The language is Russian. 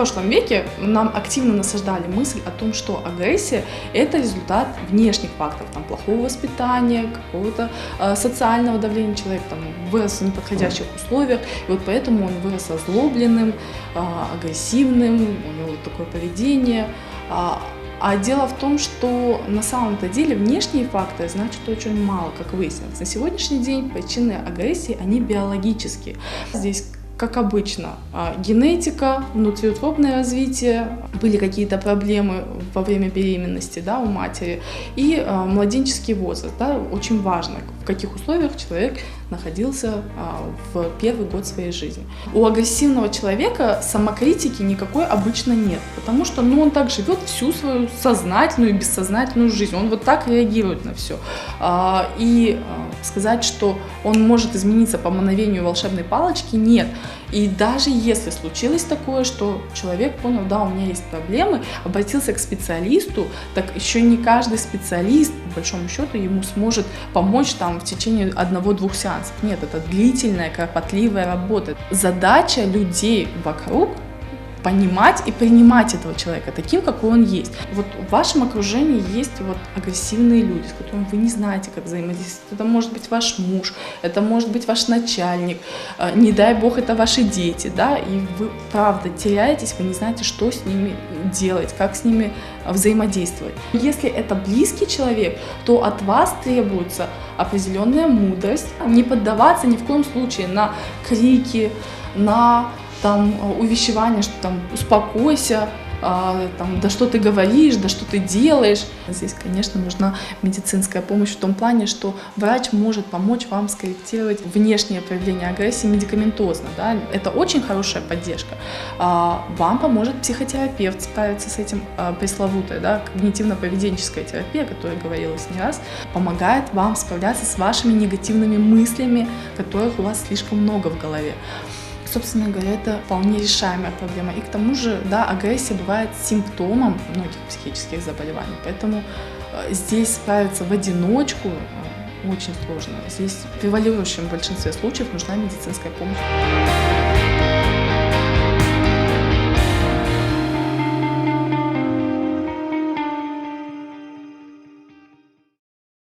прошлом веке нам активно насаждали мысль о том, что агрессия – это результат внешних факторов, там, плохого воспитания, какого-то социального давления. Человек там вырос в неподходящих условиях, и вот поэтому он вырос озлобленным, агрессивным, у него такое поведение. А дело в том, что на самом-то деле внешние факторы значат очень мало, как выяснилось. На сегодняшний день причины агрессии, они биологические. Здесь, как обычно, генетика, внутриутробное развитие, были какие-то проблемы во время беременности, да, у матери, и младенческий возраст. Да, очень важно, в каких условиях человек находился в первый год своей жизни. У агрессивного человека самокритики никакой обычно нет, потому что он так живет всю свою сознательную и бессознательную жизнь, он вот так реагирует на все. И сказать, что он может измениться по мановению волшебной палочки, нет. И даже если случилось такое, что человек понял, да, у меня есть проблемы, обратился к специалисту, так еще не каждый специалист, по большому счету, ему сможет помочь там в течение 1-2 сеансов. Нет, это длительная, кропотливая работа. Задача людей вокруг понимать и принимать этого человека таким, какой он есть. Вот в вашем окружении есть вот агрессивные люди, с которыми вы не знаете, как взаимодействовать. Это может быть ваш муж, это может быть ваш начальник, не дай бог, это ваши дети, да, и вы, правда, теряетесь, вы не знаете, что с ними делать, как с ними взаимодействовать. Если это близкий человек, то от вас требуется определенная мудрость, не поддаваться ни в коем случае на крики, на увещевание, что успокойся, да что ты говоришь, да что ты делаешь. Здесь, конечно, нужна медицинская помощь в том плане, что врач может помочь вам скорректировать внешнее проявление агрессии медикаментозно. Да? Это очень хорошая поддержка. Вам поможет психотерапевт справиться с этим пресловутой, да, когнитивно-поведенческая терапия, о которой говорилось не раз, помогает вам справляться с вашими негативными мыслями, которых у вас слишком много в голове. Собственно говоря, это вполне решаемая проблема. И к тому же, да, агрессия бывает симптомом многих психических заболеваний. Поэтому здесь справиться в одиночку очень сложно. Здесь в превалирующем большинстве случаев нужна медицинская помощь.